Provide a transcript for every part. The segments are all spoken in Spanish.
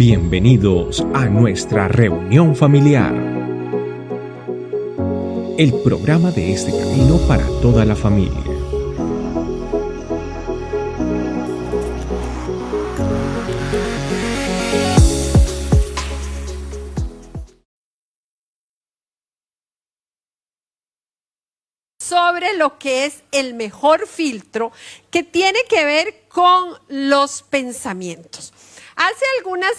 Bienvenidos a nuestra reunión familiar, el programa de este camino para toda la familia. Sobre lo que es el mejor filtro, que tiene que ver con los pensamientos. Hace algunas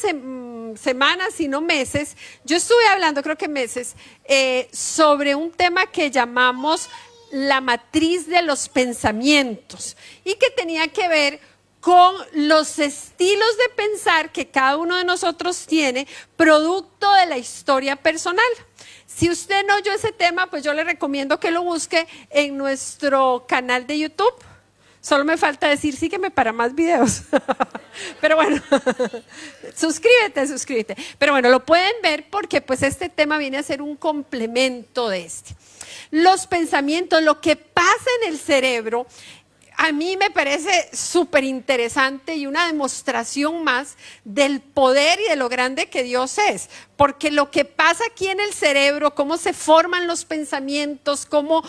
semanas, si no meses, yo estuve hablando, creo que meses, sobre un tema que llamamos la matriz de los pensamientos y que tenía que ver con los estilos de pensar que cada uno de nosotros tiene, producto de la historia personal. Si usted no oyó ese tema, pues yo le recomiendo que lo busque en nuestro canal de YouTube. Solo me falta decir, sígueme para más videos. Pero bueno, suscríbete. Pero bueno, lo pueden ver porque pues este tema viene a ser un complemento de este. Los pensamientos, lo que pasa en el cerebro, a mí me parece súper interesante y una demostración más del poder y de lo grande que Dios es. Porque lo que pasa aquí en el cerebro, cómo se forman los pensamientos, cómo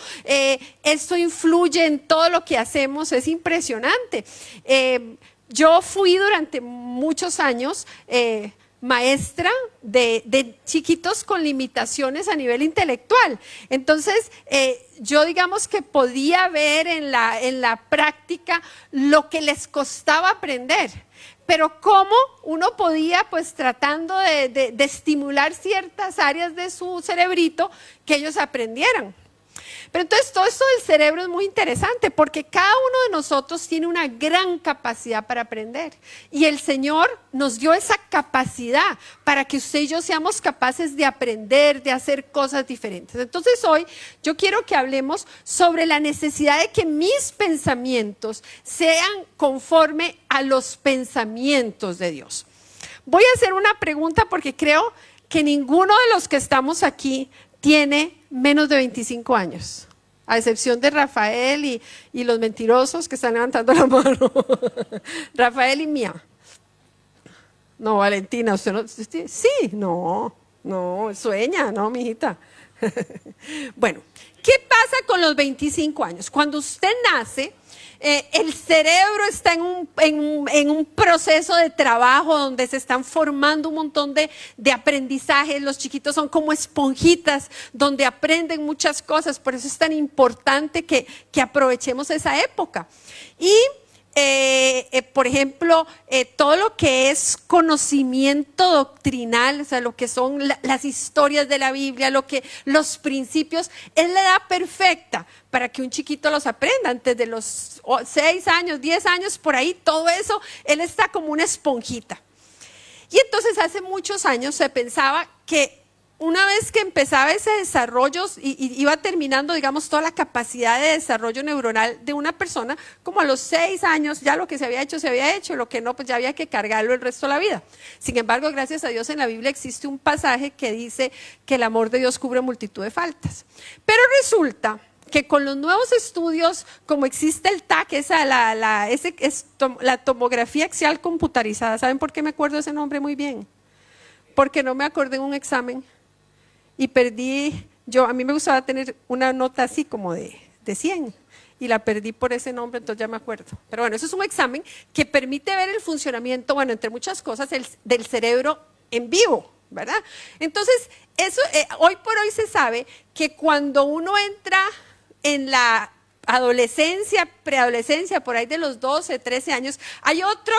esto influye en todo lo que hacemos, es impresionante. Yo fui durante muchos años maestra de chiquitos con limitaciones a nivel intelectual. Entonces, yo digamos que podía ver en la práctica lo que les costaba aprender. Pero cómo uno podía, pues tratando de estimular ciertas áreas de su cerebrito, que ellos aprendieran. Pero entonces todo esto del cerebro es muy interesante porque cada uno de nosotros tiene una gran capacidad para aprender. Y el Señor nos dio esa capacidad para que usted y yo seamos capaces de aprender, de hacer cosas diferentes. Entonces hoy yo quiero que hablemos sobre la necesidad de que mis pensamientos sean conforme a los pensamientos de Dios. Voy a hacer una pregunta porque creo que ninguno de los que estamos aquí tiene menos de 25 años, a excepción de Rafael y los mentirosos que están levantando la mano. Rafael y Mía. No, Valentina, ¿usted no? Sí, no, sueña, no, mijita. Bueno, ¿qué pasa con los 25 años? Cuando usted nace, el cerebro está en un proceso de trabajo donde se están formando un montón de aprendizajes. Los chiquitos son como esponjitas donde aprenden muchas cosas. Por eso es tan importante que aprovechemos esa época. Y por ejemplo, todo lo que es conocimiento doctrinal, o sea, lo que son las historias de la Biblia, los principios, es la edad perfecta para que un chiquito los aprenda. Antes de los 6 años, 10 años, por ahí, todo eso, él está como una esponjita. Y entonces hace muchos años se pensaba que una vez que empezaba ese desarrollo y iba terminando, digamos, toda la capacidad de desarrollo neuronal de una persona, como a los 6 años ya lo que se había hecho, lo que no, pues ya había que cargarlo el resto de la vida. Sin embargo, gracias a Dios en la Biblia existe un pasaje que dice que el amor de Dios cubre multitud de faltas. Pero resulta que con los nuevos estudios, como existe el TAC, la tomografía axial computarizada, ¿saben por qué me acuerdo ese nombre muy bien? Porque no me acordé en un examen. Y perdí, a mí me gustaba tener una nota así como de 100 y la perdí por ese nombre, entonces ya me acuerdo. Pero bueno, eso es un examen que permite ver el funcionamiento, bueno, entre muchas cosas, del cerebro en vivo, ¿verdad? Entonces, eso hoy por hoy se sabe que cuando uno entra en la adolescencia, preadolescencia, por ahí de los 12, 13 años, hay otro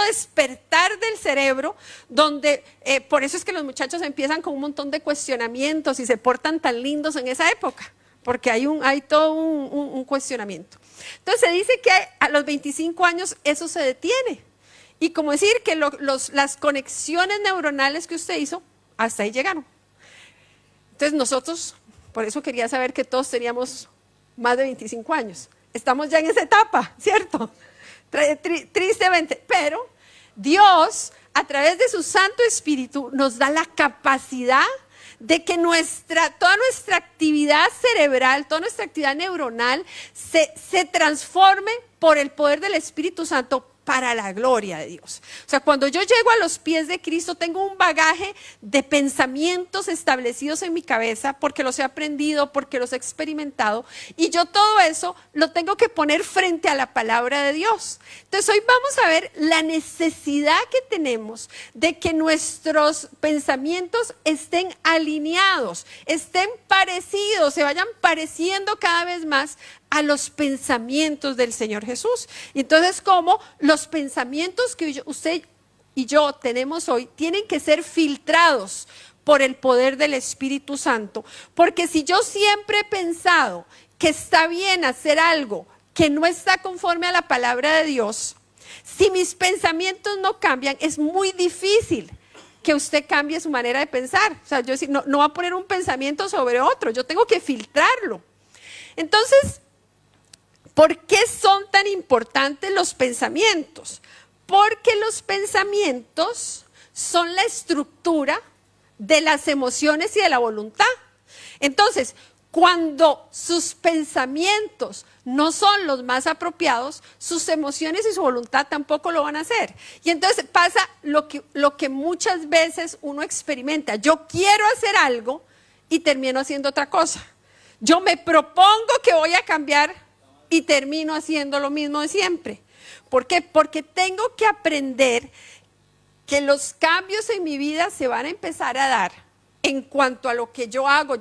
despertar del cerebro, donde por eso es que los muchachos empiezan con un montón de cuestionamientos y se portan tan lindos en esa época, porque hay todo un cuestionamiento. Entonces se dice que a los 25 años eso se detiene, y como decir que las conexiones neuronales que usted hizo, hasta ahí llegaron. Entonces nosotros, por eso quería saber que todos teníamos más de 25 años. Estamos ya en esa etapa, ¿cierto? Tristemente, pero Dios, a través de su Santo Espíritu, nos da la capacidad de que toda nuestra actividad cerebral, toda nuestra actividad neuronal se transforme por el poder del Espíritu Santo para la gloria de Dios. O sea, cuando yo llego a los pies de Cristo, tengo un bagaje de pensamientos establecidos en mi cabeza, porque los he aprendido, porque los he experimentado, y yo todo eso lo tengo que poner frente a la palabra de Dios. Entonces hoy vamos a ver la necesidad que tenemos de que nuestros pensamientos estén alineados, estén parecidos, se vayan pareciendo cada vez más a los pensamientos del Señor Jesús. Y entonces, como los pensamientos que usted y yo tenemos hoy tienen que ser filtrados por el poder del Espíritu Santo, porque si yo siempre he pensado que está bien hacer algo que no está conforme a la palabra de Dios, si mis pensamientos no cambian, es muy difícil que usted cambie su manera de pensar. O sea, yo no va a poner un pensamiento sobre otro, yo tengo que filtrarlo. Entonces, ¿por qué son tan importantes los pensamientos? Porque los pensamientos son la estructura de las emociones y de la voluntad. Entonces, cuando sus pensamientos no son los más apropiados, sus emociones y su voluntad tampoco lo van a hacer. Y entonces pasa lo que muchas veces uno experimenta. Yo quiero hacer algo y termino haciendo otra cosa. Yo me propongo que voy a cambiar y termino haciendo lo mismo de siempre. ¿Por qué? Porque tengo que aprender que los cambios en mi vida se van a empezar a dar en cuanto a lo que yo hago,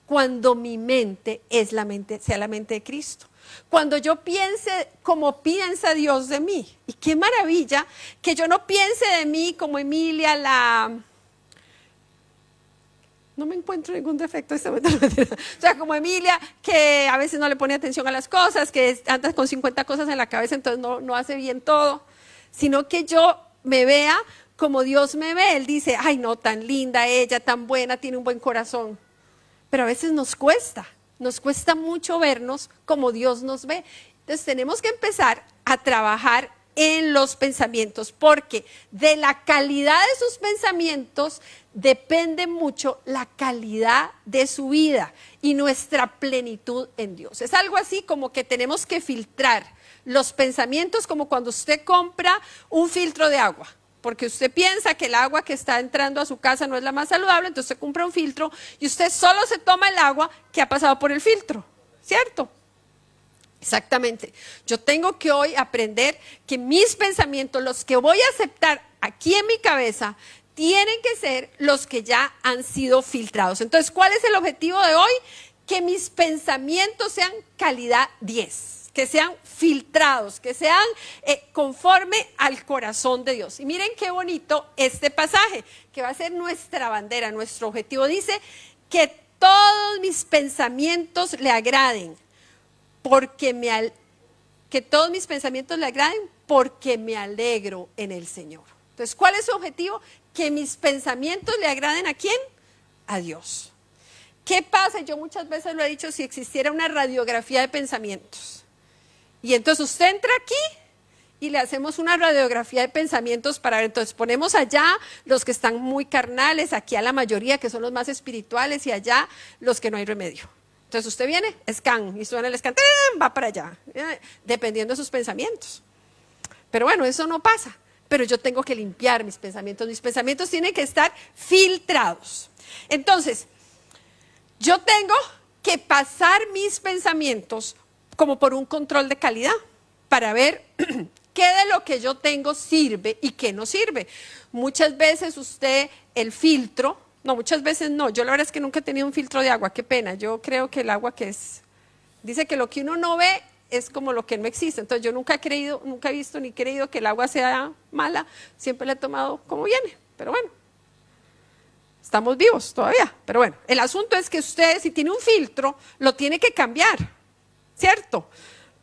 cuando mi mente sea la mente de Cristo. Cuando yo piense como piensa Dios de mí. Y qué maravilla que yo no piense de mí como Emilia no me encuentro ningún defecto en este momento. O sea, como Emilia, que a veces no le pone atención a las cosas, que anda con 50 cosas en la cabeza, entonces no hace bien todo. Sino que yo me vea como Dios me ve. Él dice, ay no, tan linda ella, tan buena, tiene un buen corazón. Pero a veces nos cuesta mucho vernos como Dios nos ve. Entonces tenemos que empezar a trabajar en los pensamientos, porque de la calidad de sus pensamientos depende mucho la calidad de su vida y nuestra plenitud en Dios. Es algo así como que tenemos que filtrar los pensamientos, como cuando usted compra un filtro de agua, porque usted piensa que el agua que está entrando a su casa no es la más saludable, entonces usted compra un filtro y usted solo se toma el agua que ha pasado por el filtro, ¿cierto? Exactamente. Yo tengo que hoy aprender que mis pensamientos, los que voy a aceptar aquí en mi cabeza, tienen que ser los que ya han sido filtrados. Entonces, ¿cuál es el objetivo de hoy? Que mis pensamientos sean calidad 10, que sean filtrados, que sean conforme al corazón de Dios. Y miren qué bonito este pasaje, que va a ser nuestra bandera, nuestro objetivo. Dice que todos mis pensamientos le agraden. Que todos mis pensamientos le agraden, porque me alegro en el Señor. Entonces, ¿cuál es su objetivo? Que mis pensamientos le agraden ¿a quién? A Dios. ¿Qué pasa? Yo muchas veces lo he dicho, si existiera una radiografía de pensamientos. Y entonces usted entra aquí y le hacemos una radiografía de pensamientos para ver. Entonces ponemos allá los que están muy carnales, aquí a la mayoría que son los más espirituales, y allá los que no hay remedio. Entonces usted viene, scan, y suena el scan, va para allá, dependiendo de sus pensamientos. Pero bueno, eso no pasa. Pero yo tengo que limpiar mis pensamientos tienen que estar filtrados. Entonces, yo tengo que pasar mis pensamientos como por un control de calidad, para ver qué de lo que yo tengo sirve y qué no sirve. Muchas veces usted, el filtro, no, muchas veces no. Yo la verdad es que nunca he tenido un filtro de agua, qué pena. Yo creo que el agua dice que lo que uno no ve es como lo que no existe. Entonces yo nunca he visto ni creído que el agua sea mala. Siempre la he tomado como viene. Pero bueno, estamos vivos todavía. Pero bueno, el asunto es que usted, si tiene un filtro, lo tiene que cambiar, ¿cierto?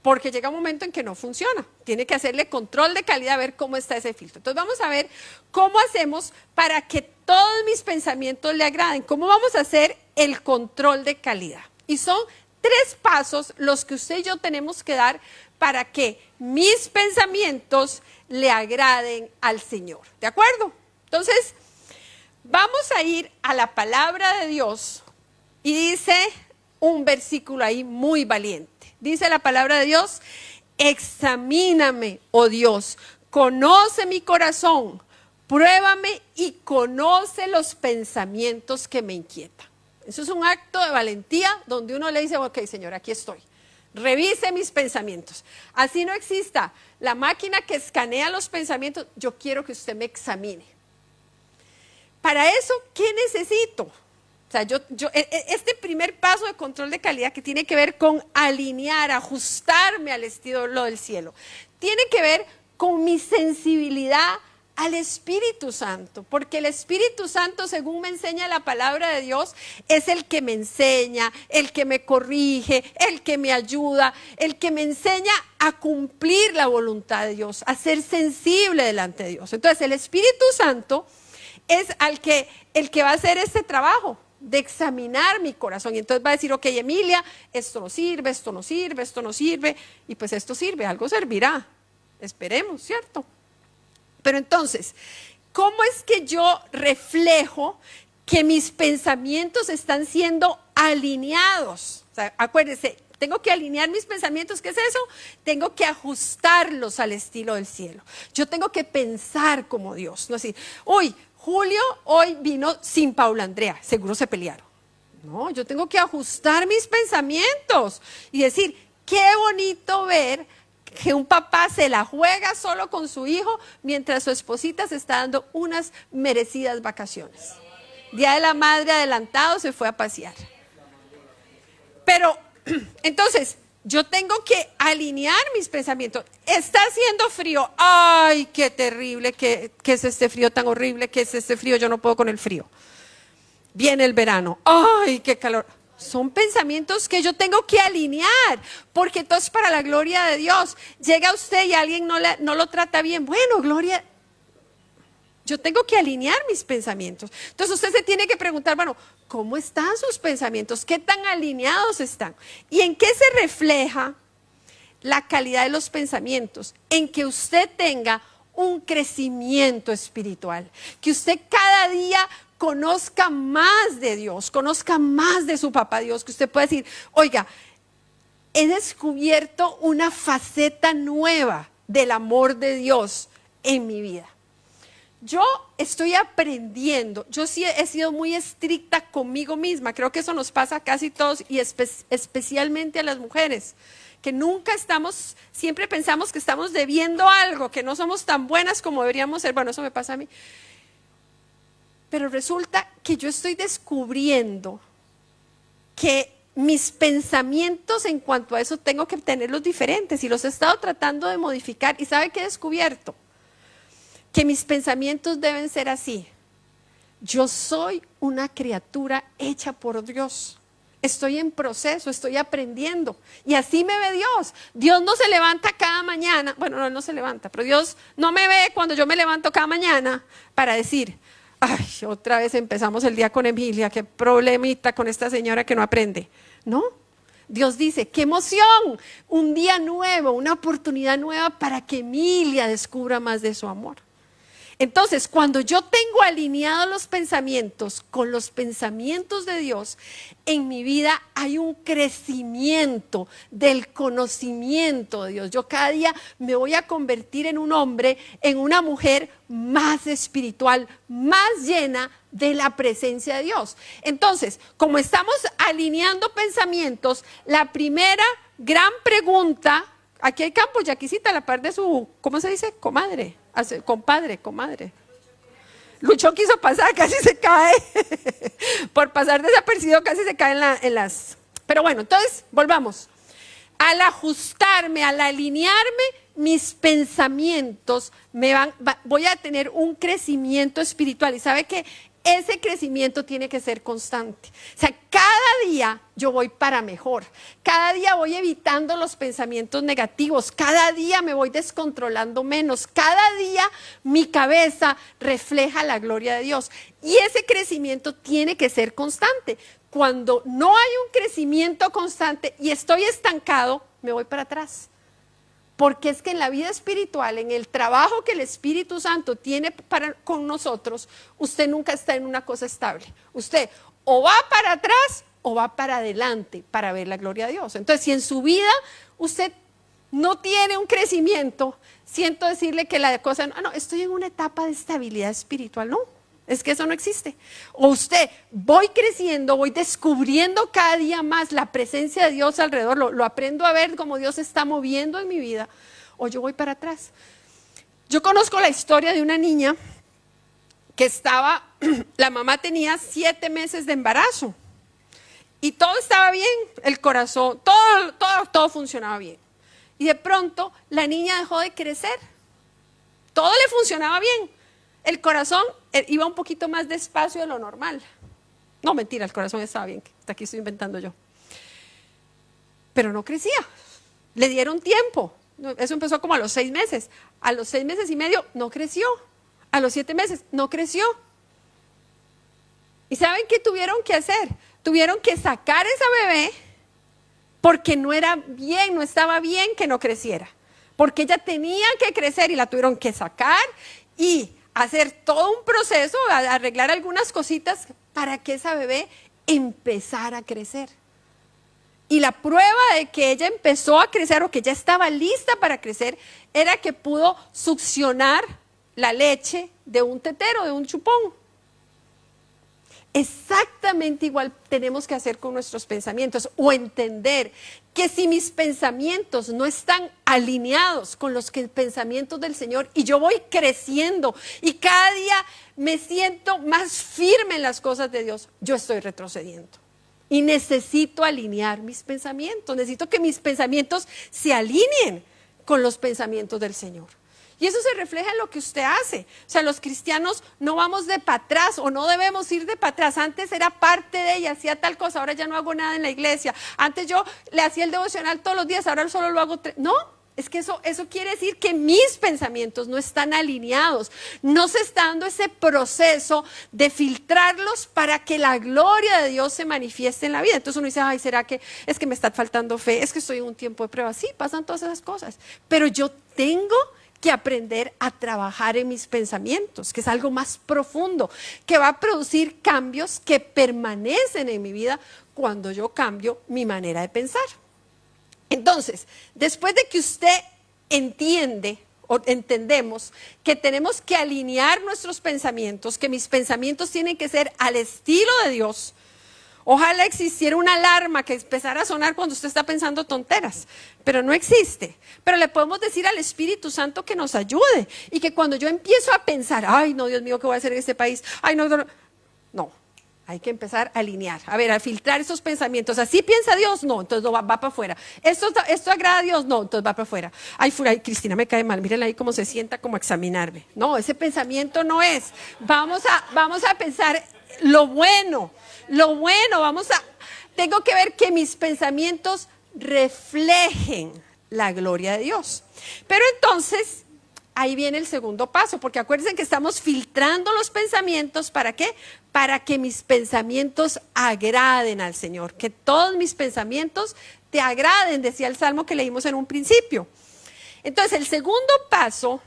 Porque llega un momento en que no funciona. Tiene que hacerle control de calidad, a ver cómo está ese filtro. Entonces vamos a ver cómo hacemos para que todos mis pensamientos le agraden. ¿Cómo vamos a hacer el control de calidad? Y son 3 pasos los que usted y yo tenemos que dar para que mis pensamientos le agraden al Señor. ¿De acuerdo? Entonces, vamos a ir a la palabra de Dios y dice un versículo ahí muy valiente. Dice la palabra de Dios: examíname, oh Dios, conoce mi corazón, pruébame y conoce los pensamientos que me inquietan. Eso es un acto de valentía donde uno le dice, ok, Señor, aquí estoy. Revise mis pensamientos. Así no exista la máquina que escanea los pensamientos. Yo quiero que usted me examine. Para eso, ¿qué necesito? O sea, este primer paso de control de calidad que tiene que ver con alinear, ajustarme al estilo del cielo, tiene que ver con mi sensibilidad al Espíritu Santo, porque el Espíritu Santo, según me enseña la palabra de Dios, es el que me enseña, el que me corrige, el que me ayuda, el que me enseña a cumplir la voluntad de Dios, a ser sensible delante de Dios. Entonces, el Espíritu Santo es el que va a hacer este trabajo de examinar mi corazón, y entonces va a decir, ok, Emilia, esto no sirve, esto no sirve, esto no sirve, y pues esto sirve, algo servirá, esperemos, ¿cierto? Pero entonces, ¿cómo es que yo reflejo que mis pensamientos están siendo alineados? O sea, acuérdense, tengo que alinear mis pensamientos, ¿qué es eso? Tengo que ajustarlos al estilo del cielo. Yo tengo que pensar como Dios, no decir, uy, Julio hoy vino sin Paula Andrea, seguro se pelearon. No, yo tengo que ajustar mis pensamientos y decir, qué bonito ver que un papá se la juega solo con su hijo mientras su esposita se está dando unas merecidas vacaciones. Día de la Madre adelantado, se fue a pasear. Pero, entonces, yo tengo que alinear mis pensamientos. Está haciendo frío. Ay, qué terrible, qué es este frío tan horrible, qué es este frío, yo no puedo con el frío. Viene el verano. Ay, qué calor. Son pensamientos que yo tengo que alinear, porque todo es para la gloria de Dios. Llega usted y alguien no lo trata bien. Bueno, gloria. Yo tengo que alinear mis pensamientos. Entonces usted se tiene que preguntar, bueno, ¿cómo están sus pensamientos? ¿Qué tan alineados están? ¿Y en qué se refleja la calidad de los pensamientos? En que usted tenga un crecimiento espiritual, que usted cada día conozca más de Dios, conozca más de su papá Dios, que usted pueda decir, oiga, he descubierto una faceta nueva del amor de Dios en mi vida. Yo estoy aprendiendo, yo sí he sido muy estricta conmigo misma, creo que eso nos pasa a casi todos y especialmente a las mujeres, que nunca estamos, siempre pensamos que estamos debiendo algo, que no somos tan buenas como deberíamos ser. Bueno, eso me pasa a mí. Pero resulta que yo estoy descubriendo que mis pensamientos en cuanto a eso tengo que tenerlos diferentes y los he estado tratando de modificar. ¿Y sabe qué he descubierto? Que mis pensamientos deben ser así. Yo soy una criatura hecha por Dios. Estoy en proceso, estoy aprendiendo. Y así me ve Dios. Dios no se levanta cada mañana. Bueno, no, él no se levanta, pero Dios no me ve cuando yo me levanto cada mañana para decir, ay, otra vez empezamos el día con Emilia, qué problemita con esta señora que no aprende. No, Dios dice, qué emoción, un día nuevo, una oportunidad nueva para que Emilia descubra más de su amor. Entonces, cuando yo tengo alineados los pensamientos con los pensamientos de Dios, en mi vida hay un crecimiento del conocimiento de Dios. Yo cada día me voy a convertir en un hombre, en una mujer más espiritual, más llena de la presencia de Dios. Entonces, como estamos alineando pensamientos, la primera gran pregunta, aquí hay campo, Yaquisita, a la par de su, ¿cómo se dice? Comadre. Compadre, comadre. Luchón quiso pasar, casi se cae. Por pasar desapercibido, casi se cae en las. Pero bueno, entonces, volvamos. Al ajustarme, al alinearme, mis pensamientos voy a tener un crecimiento espiritual. Y sabe que ese crecimiento tiene que ser constante. O sea, cada día yo voy para mejor. Cada día voy evitando los pensamientos negativos. Cada día me voy descontrolando menos. Cada día mi cabeza refleja la gloria de Dios. Y ese crecimiento tiene que ser constante. Cuando no hay un crecimiento constante y estoy estancado, me voy para atrás. Porque es que en la vida espiritual, en el trabajo que el Espíritu Santo tiene con nosotros, usted nunca está en una cosa estable. Usted o va para atrás o va para adelante para ver la gloria de Dios. Entonces, si en su vida usted no tiene un crecimiento, siento decirle que la cosa, no, estoy en una etapa de estabilidad espiritual. No, es que eso no existe. O usted, voy creciendo, voy descubriendo cada día más la presencia de Dios alrededor, lo aprendo a ver cómo Dios se está moviendo en mi vida, o yo voy para atrás. Yo conozco la historia de una niña que la mamá tenía 7 meses de embarazo y todo estaba bien, el corazón, todo funcionaba bien. Y de pronto la niña dejó de crecer, todo le funcionaba bien, el corazón iba un poquito más despacio de lo normal. No, mentira, el corazón estaba bien, hasta aquí estoy inventando yo. Pero no crecía, le dieron tiempo, eso empezó como a los 6 meses, a los 6 meses y medio no creció. A los 7 meses no creció. ¿Y saben qué tuvieron que hacer? Tuvieron que sacar esa bebé porque no era bien, no estaba bien que no creciera. Porque ella tenía que crecer y la tuvieron que sacar y hacer todo un proceso, arreglar algunas cositas para que esa bebé empezara a crecer. Y la prueba de que ella empezó a crecer o que ya estaba lista para crecer era que pudo succionar la leche de un tetero, de un chupón. Exactamente igual tenemos que hacer con nuestros pensamientos o entender que si mis pensamientos no están alineados con los pensamientos del Señor y yo voy creciendo y cada día me siento más firme en las cosas de Dios, yo estoy retrocediendo. Y necesito alinear mis pensamientos, necesito que mis pensamientos se alineen con los pensamientos del Señor. Y eso se refleja en lo que usted hace. O sea, los cristianos no vamos de para atrás o no debemos ir de para atrás. Antes era parte de ella, hacía tal cosa, ahora ya no hago nada en la iglesia. Antes yo le hacía el devocional todos los días, ahora solo lo hago 3. No, es que eso quiere decir que mis pensamientos no están alineados. No se está dando ese proceso de filtrarlos para que la gloria de Dios se manifieste en la vida. Entonces uno dice, ay, ¿será que es que me está faltando fe? Es que estoy en un tiempo de prueba. Sí, pasan todas esas cosas. Pero yo tengo que aprender a trabajar en mis pensamientos, que es algo más profundo, que va a producir cambios que permanecen en mi vida cuando yo cambio mi manera de pensar. Entonces, después de que usted entiende o entendemos que tenemos que alinear nuestros pensamientos, que mis pensamientos tienen que ser al estilo de Dios. Ojalá existiera una alarma que empezara a sonar cuando usted está pensando tonteras, pero no existe. Pero le podemos decir al Espíritu Santo que nos ayude y que cuando yo empiezo a pensar, ay no, Dios mío, ¿qué voy a hacer en este país? Ay no, no, hay que empezar a alinear, a filtrar esos pensamientos. ¿Así piensa Dios? No, entonces va para afuera. ¿Esto agrada a Dios? No, entonces va para afuera. Ay, Cristina me cae mal, mírenla ahí cómo se sienta, como a examinarme. No, ese pensamiento no es. Vamos a pensar lo bueno, tengo que ver que mis pensamientos reflejen la gloria de Dios. Pero entonces, ahí viene el segundo paso, porque acuérdense que estamos filtrando los pensamientos, ¿para qué? Para que mis pensamientos agraden al Señor, que todos mis pensamientos te agraden, decía el Salmo que leímos en un principio. Entonces, el segundo paso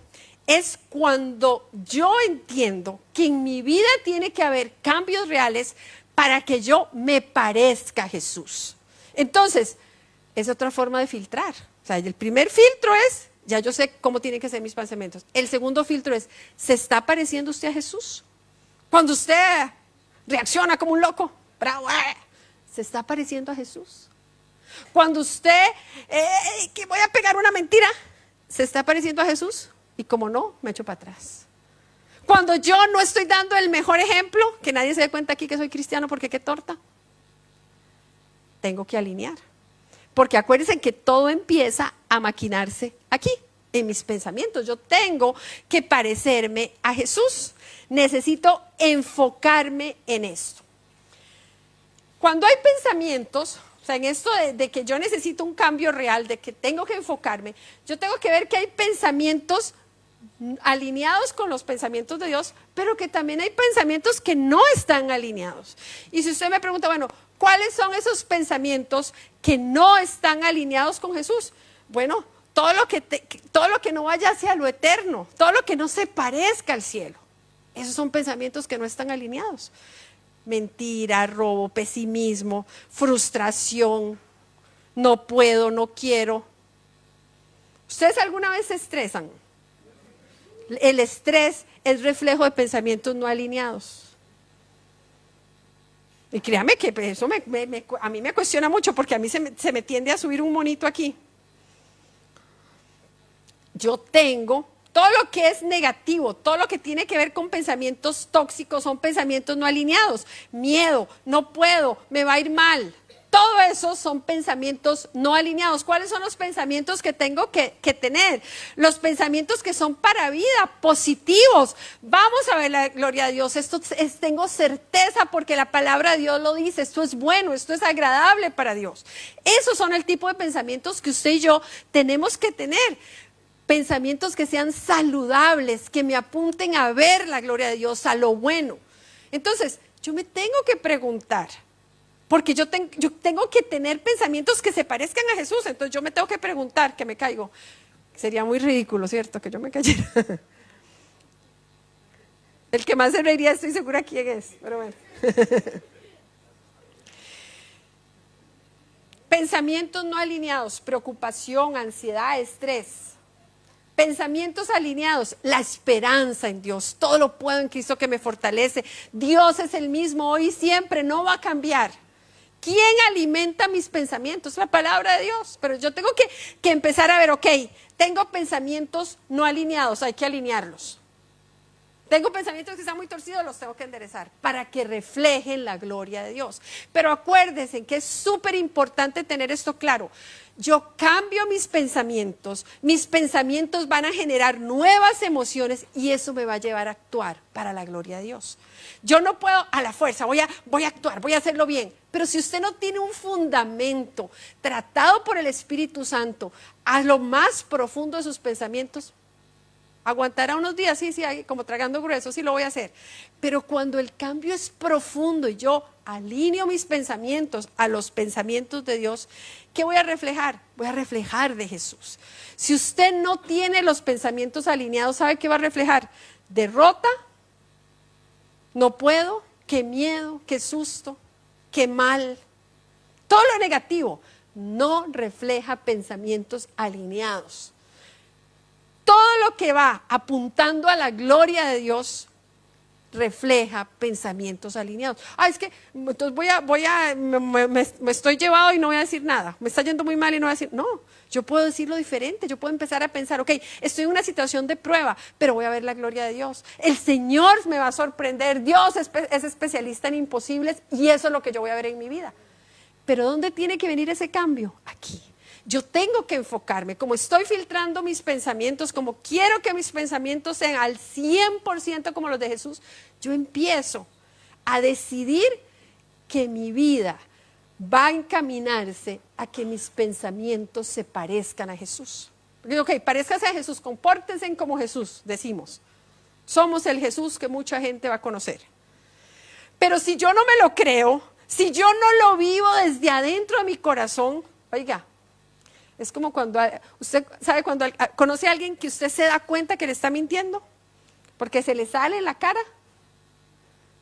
es cuando yo entiendo que en mi vida tiene que haber cambios reales para que yo me parezca a Jesús. Entonces, es otra forma de filtrar. O sea, el primer filtro es, ya yo sé cómo tienen que ser mis pensamientos. El segundo filtro es, ¿se está pareciendo usted a Jesús? Cuando usted reacciona como un loco, bravo, ¿se está pareciendo a Jesús? Cuando usted, que voy a pegar una mentira, ¿se está pareciendo a Jesús? Y como no, me echo para atrás. Cuando yo no estoy dando el mejor ejemplo, que nadie se dé cuenta aquí que soy cristiano porque qué torta, tengo que alinear. Porque acuérdense que todo empieza a maquinarse aquí, en mis pensamientos. Yo tengo que parecerme a Jesús. Necesito enfocarme en esto. Cuando hay pensamientos, o sea, en esto de que yo necesito un cambio real, de que tengo que enfocarme, yo tengo que ver que hay pensamientos alineados con los pensamientos de Dios, pero que también hay pensamientos que no están alineados. Y si usted me pregunta, bueno, ¿cuáles son esos pensamientos que no están alineados con Jesús? Bueno, todo lo que no vaya hacia lo eterno, todo lo que no se parezca al cielo, esos son pensamientos que no están alineados. Mentira, robo, pesimismo, frustración, no puedo, no quiero. ¿Ustedes alguna vez se estresan? El estrés es reflejo de pensamientos no alineados. Y créame que eso a mí me cuestiona mucho, porque a mí se me tiende a subir un monito aquí. Yo tengo todo lo que es negativo, todo lo que tiene que ver con pensamientos tóxicos, son pensamientos no alineados. Miedo, no puedo, me va a ir mal. Todo eso son pensamientos no alineados. ¿Cuáles son los pensamientos que tengo que tener? Los pensamientos que son para vida, positivos. Vamos a ver la gloria de Dios. Tengo certeza porque la palabra de Dios lo dice. Esto es bueno, esto es agradable para Dios. Esos son el tipo de pensamientos que usted y yo tenemos que tener. Pensamientos que sean saludables, que me apunten a ver la gloria de Dios, a lo bueno. Entonces, yo me tengo que preguntar, porque yo tengo que tener pensamientos que se parezcan a Jesús. Entonces yo me tengo que preguntar, que me caigo. Sería muy ridículo, ¿cierto? Que yo me cayera. El que más se reiría, estoy segura quién es, pero bueno. Pensamientos no alineados, preocupación, ansiedad, estrés. Pensamientos alineados, la esperanza en Dios, todo lo puedo en Cristo que me fortalece. Dios es el mismo hoy y siempre, no va a cambiar. ¿Quién alimenta mis pensamientos? La palabra de Dios. Pero yo tengo que empezar a ver, ok, tengo pensamientos no alineados, hay que alinearlos. Tengo pensamientos que están muy torcidos, los tengo que enderezar para que reflejen la gloria de Dios. Pero acuérdense que es súper importante tener esto claro. Yo cambio mis pensamientos van a generar nuevas emociones y eso me va a llevar a actuar para la gloria de Dios. Yo no puedo a la fuerza, voy a actuar, voy a hacerlo bien. Pero si usted no tiene un fundamento tratado por el Espíritu Santo a lo más profundo de sus pensamientos, aguantará unos días, sí, como tragando grueso, sí lo voy a hacer. Pero cuando el cambio es profundo y yo alineo mis pensamientos a los pensamientos de Dios, ¿qué voy a reflejar? Voy a reflejar de Jesús. Si usted no tiene los pensamientos alineados, ¿sabe qué va a reflejar? Derrota, no puedo, qué miedo, qué susto, qué mal. Todo lo negativo no refleja pensamientos alineados. Todo lo que va apuntando a la gloria de Dios refleja pensamientos alineados. Es que entonces me estoy llevado y no voy a decir nada. Me está yendo muy mal y no voy a decir, no, yo puedo decirlo diferente. Yo puedo empezar a pensar, ok, estoy en una situación de prueba, pero voy a ver la gloria de Dios. El Señor me va a sorprender. Dios es especialista en imposibles y eso es lo que yo voy a ver en mi vida. Pero ¿dónde tiene que venir ese cambio? Aquí. Yo tengo que enfocarme, como estoy filtrando mis pensamientos, como quiero que mis pensamientos sean al 100% como los de Jesús, yo empiezo a decidir que mi vida va a encaminarse a que mis pensamientos se parezcan a Jesús. Ok, parezcanse a Jesús, compórtense como Jesús, decimos. Somos el Jesús que mucha gente va a conocer. Pero si yo no me lo creo, si yo no lo vivo desde adentro de mi corazón, oiga, es como cuando usted sabe cuando conoce a alguien que usted se da cuenta que le está mintiendo, porque se le sale en la cara.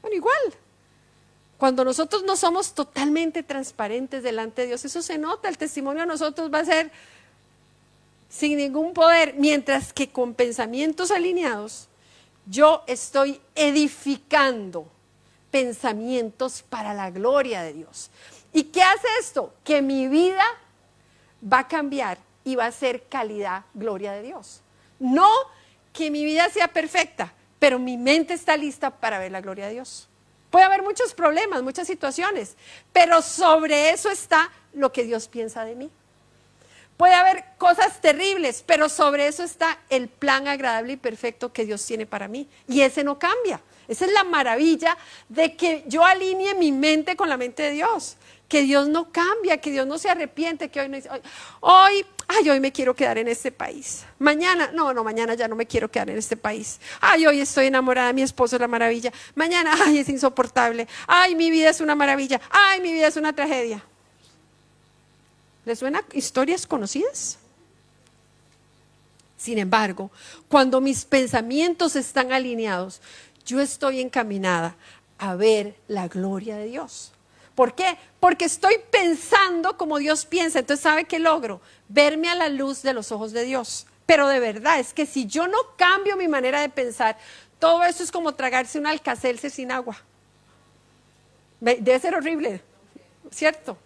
Bueno, igual, cuando nosotros no somos totalmente transparentes delante de Dios, eso se nota, el testimonio de nosotros va a ser sin ningún poder, mientras que con pensamientos alineados, yo estoy edificando pensamientos para la gloria de Dios. ¿Y qué hace esto? Que mi vida va a cambiar y va a ser calidad, gloria de Dios. No que mi vida sea perfecta, pero mi mente está lista para ver la gloria de Dios. Puede haber muchos problemas, muchas situaciones, pero sobre eso está lo que Dios piensa de mí. Puede haber cosas terribles, pero sobre eso está el plan agradable y perfecto que Dios tiene para mí. Y ese no cambia. Esa es la maravilla de que yo alinee mi mente con la mente de Dios. Que Dios no cambia, que Dios no se arrepiente, que hoy no dice, hoy me quiero quedar en este país. Mañana, mañana ya no me quiero quedar en este país. Hoy estoy enamorada, mi esposo es la maravilla. Mañana, es insoportable. Mi vida es una maravilla. Mi vida es una tragedia. ¿Les suenan historias conocidas? Sin embargo, cuando mis pensamientos están alineados, yo estoy encaminada a ver la gloria de Dios. ¿Por qué? Porque estoy pensando como Dios piensa. Entonces, ¿sabe qué logro? Verme a la luz de los ojos de Dios. Pero de verdad, es que si yo no cambio mi manera de pensar, todo eso es como tragarse un Alka-Seltzer sin agua. Debe ser horrible, ¿cierto?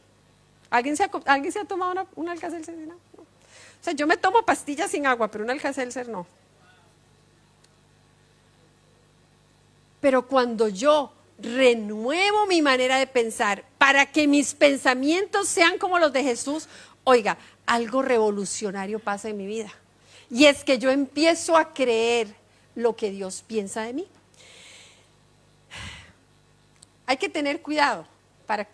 ¿Alguien se ha tomado un Alka-Seltzer sin agua? No. O sea, yo me tomo pastillas sin agua, pero un Alka-Seltzer no. Pero cuando yo renuevo mi manera de pensar para que mis pensamientos sean como los de Jesús, oiga, algo revolucionario pasa en mi vida. Y es que yo empiezo a creer lo que Dios piensa de mí. Hay que tener cuidado para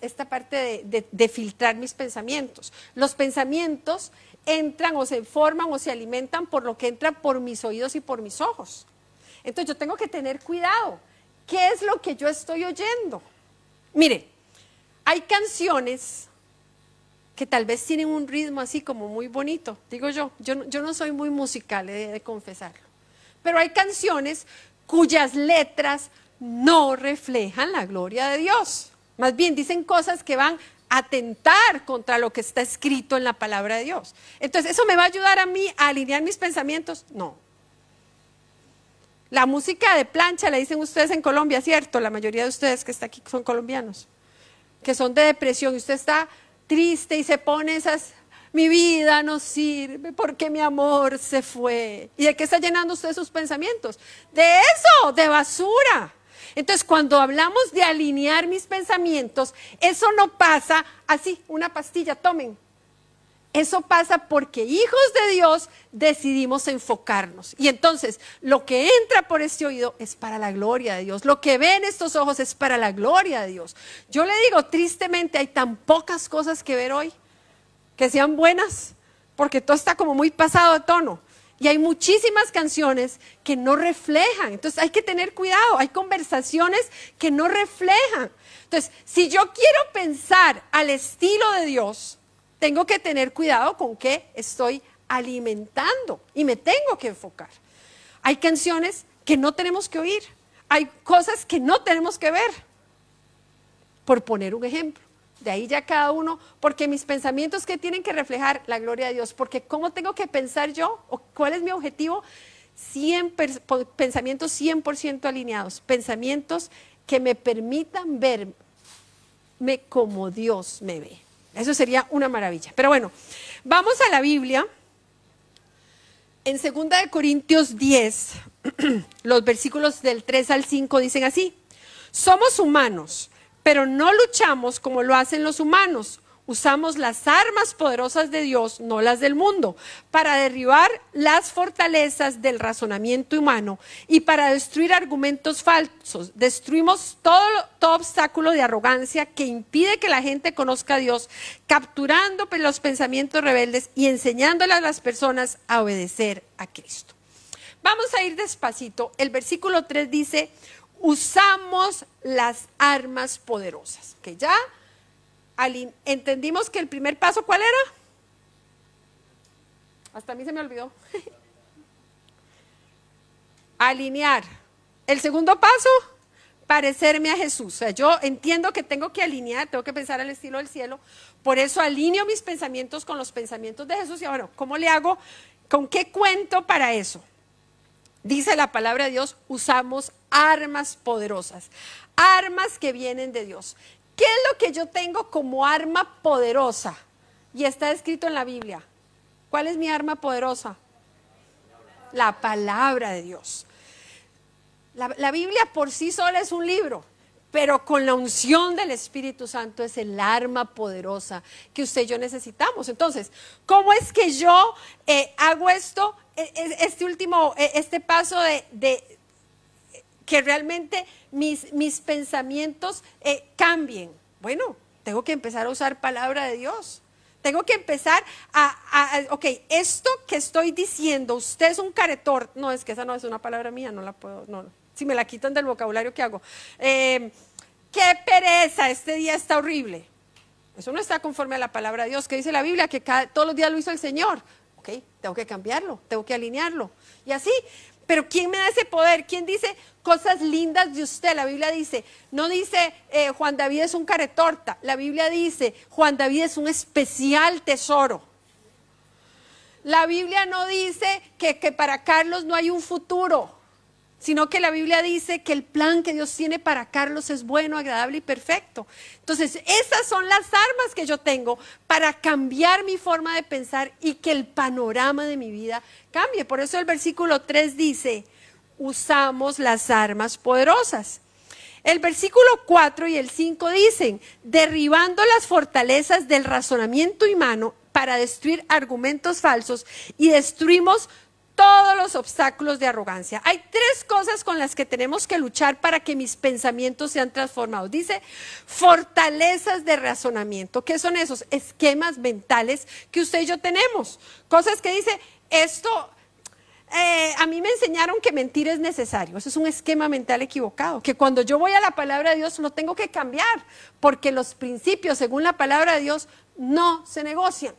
esta parte de filtrar mis pensamientos. Los pensamientos entran o se forman o se alimentan por lo que entra por mis oídos y por mis ojos. Entonces yo tengo que tener cuidado. ¿Qué es lo que yo estoy oyendo? Mire, hay canciones que tal vez tienen un ritmo así como muy bonito. Digo yo no soy muy musical, he de confesarlo. Pero hay canciones cuyas letras no reflejan la gloria de Dios. Más bien dicen cosas que van a atentar contra lo que está escrito en la palabra de Dios. Entonces, ¿eso me va a ayudar a mí a alinear mis pensamientos? No. La música de plancha, le dicen ustedes en Colombia, ¿cierto? La mayoría de ustedes que están aquí son colombianos, que son de depresión, y usted está triste y se pone esas, mi vida no sirve porque mi amor se fue. ¿Y de qué está llenando usted sus pensamientos? De eso, de basura. Entonces, cuando hablamos de alinear mis pensamientos, eso no pasa así, una pastilla, tomen. Eso pasa porque hijos de Dios decidimos enfocarnos. Y entonces, lo que entra por este oído es para la gloria de Dios. Lo que ven estos ojos es para la gloria de Dios. Yo le digo, tristemente, hay tan pocas cosas que ver hoy que sean buenas, porque todo está como muy pasado de tono. Y hay muchísimas canciones que no reflejan. Entonces, hay que tener cuidado. Hay conversaciones que no reflejan. Entonces, si yo quiero pensar al estilo de Dios, tengo que tener cuidado con qué estoy alimentando y me tengo que enfocar. Hay canciones que no tenemos que oír, hay cosas que no tenemos que ver, por poner un ejemplo. De ahí ya cada uno, porque mis pensamientos que tienen que reflejar la gloria de Dios, porque ¿cómo tengo que pensar yo? ¿O cuál es mi objetivo? Pensamientos 100% alineados, pensamientos que me permitan verme como Dios me ve. Eso sería una maravilla. Pero bueno, vamos a la Biblia. En 2 de Corintios 10, los versículos del 3 al 5 dicen así: somos humanos, pero no luchamos como lo hacen los humanos. Usamos las armas poderosas de Dios, no las del mundo, para derribar las fortalezas del razonamiento humano y para destruir argumentos falsos. Destruimos todo obstáculo de arrogancia que impide que la gente conozca a Dios, capturando los pensamientos rebeldes y enseñándole a las personas a obedecer a Cristo. Vamos a ir despacito. El versículo 3 dice: usamos las armas poderosas. Que ya entendimos que el primer paso, ¿cuál era? Hasta a mí se me olvidó. Alinear. El segundo paso, parecerme a Jesús. O sea, yo entiendo que tengo que alinear, tengo que pensar al estilo del cielo. Por eso alineo mis pensamientos con los pensamientos de Jesús. Y bueno, ¿cómo le hago? ¿Con qué cuento para eso? Dice la palabra de Dios, usamos armas poderosas. Armas que vienen de Dios. ¿Qué es lo que yo tengo como arma poderosa? Y está escrito en la Biblia. ¿Cuál es mi arma poderosa? La palabra de Dios. La Biblia por sí sola es un libro, pero con la unción del Espíritu Santo es el arma poderosa que usted y yo necesitamos. Entonces, ¿cómo es que yo hago esto? Este paso de que realmente mis pensamientos cambien. Bueno, tengo que empezar a usar palabra de Dios. Tengo que empezar ok, esto que estoy diciendo, usted es un caretor. No, es que esa no es una palabra mía, no la puedo, no. Si me la quitan del vocabulario, ¿qué hago? Qué pereza, este día está horrible. Eso no está conforme a la palabra de Dios, que dice la Biblia, que todos los días lo hizo el Señor. Ok, tengo que cambiarlo, tengo que alinearlo. Y así, Pero ¿quién me da ese poder? ¿Quién dice cosas lindas de usted? La Biblia dice, no dice Juan David es un caretorta. La Biblia dice Juan David es un especial tesoro. La Biblia no dice que para Carlos no hay un futuro, sino que la Biblia dice que el plan que Dios tiene para Carlos es bueno, agradable y perfecto. Entonces, esas son las armas que yo tengo para cambiar mi forma de pensar y que el panorama de mi vida cambie. Por eso el versículo 3 dice, usamos las armas poderosas. El versículo 4 y el 5 dicen, derribando las fortalezas del razonamiento humano para destruir argumentos falsos y destruimos todos los obstáculos de arrogancia. Hay tres cosas con las que tenemos que luchar para que mis pensamientos sean transformados. Dice, fortalezas de razonamiento. ¿Qué son esos? Esquemas mentales que usted y yo tenemos. Cosas que dice, esto, a mí me enseñaron que mentir es necesario. Eso es un esquema mental equivocado. Que cuando yo voy a la palabra de Dios lo tengo que cambiar. Porque los principios, según la palabra de Dios, no se negocian.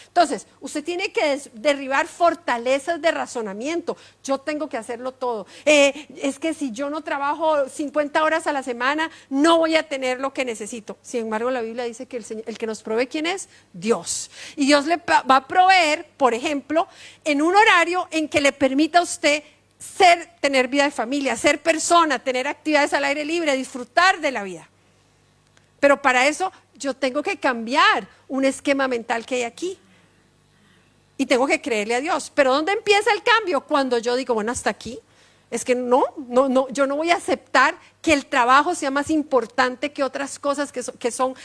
Entonces, usted tiene que derribar fortalezas de razonamiento. Yo tengo que hacerlo todo. Es que si yo no trabajo 50 horas a la semana, no voy a tener lo que necesito. Sin embargo, la Biblia dice que el que nos provee, ¿quién es? Dios. Y Dios le va a proveer, por ejemplo, en un horario en que le permita a usted tener vida de familia, ser persona, tener actividades al aire libre, disfrutar de la vida. Pero para eso yo tengo que cambiar un esquema mental que hay aquí. Y tengo que creerle a Dios. Pero ¿dónde empieza el cambio? Cuando yo digo, bueno, hasta aquí. Es que no, yo no voy a aceptar que el trabajo sea más importante que otras cosas que son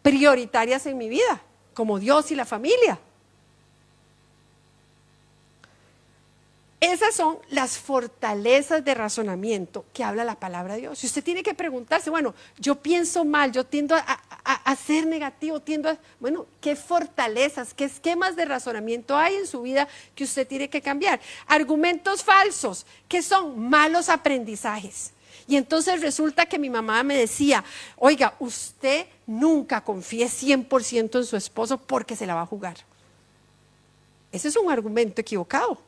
prioritarias en mi vida, como Dios y la familia. Esas son las fortalezas de razonamiento que habla la palabra de Dios. Y usted tiene que preguntarse, bueno, yo pienso mal, yo tiendo a ser negativo, bueno, ¿qué fortalezas, qué esquemas de razonamiento hay en su vida que usted tiene que cambiar? Argumentos falsos, que son malos aprendizajes. Y entonces resulta que mi mamá me decía, oiga, usted nunca confíe 100% en su esposo porque se la va a jugar. Ese es un argumento equivocado.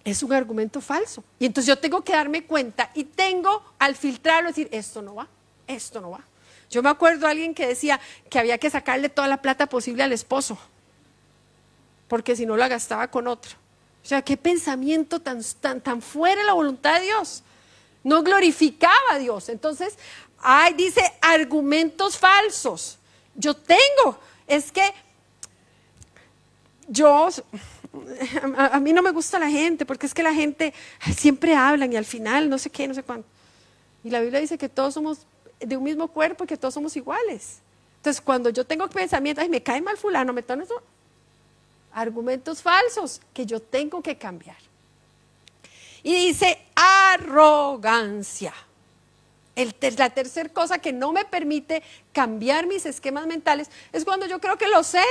Es un argumento falso. Y entonces yo tengo que darme cuenta y tengo al filtrarlo decir, esto no va, esto no va. Yo me acuerdo de alguien que decía que había que sacarle toda la plata posible al esposo, porque si no la gastaba con otro. O sea, qué pensamiento tan fuera de la voluntad de Dios. No glorificaba a Dios. Entonces, dice argumentos falsos. Yo tengo, es que a mí no me gusta la gente, porque es que la gente siempre hablan y al final no sé qué, no sé cuánto. Y la Biblia dice que todos somos de un mismo cuerpo y que todos somos iguales. Entonces, cuando yo tengo pensamientos, me cae mal fulano, me tono eso, argumentos falsos que yo tengo que cambiar. Y dice arrogancia. La tercera cosa que no me permite cambiar mis esquemas mentales es cuando yo creo que lo sé,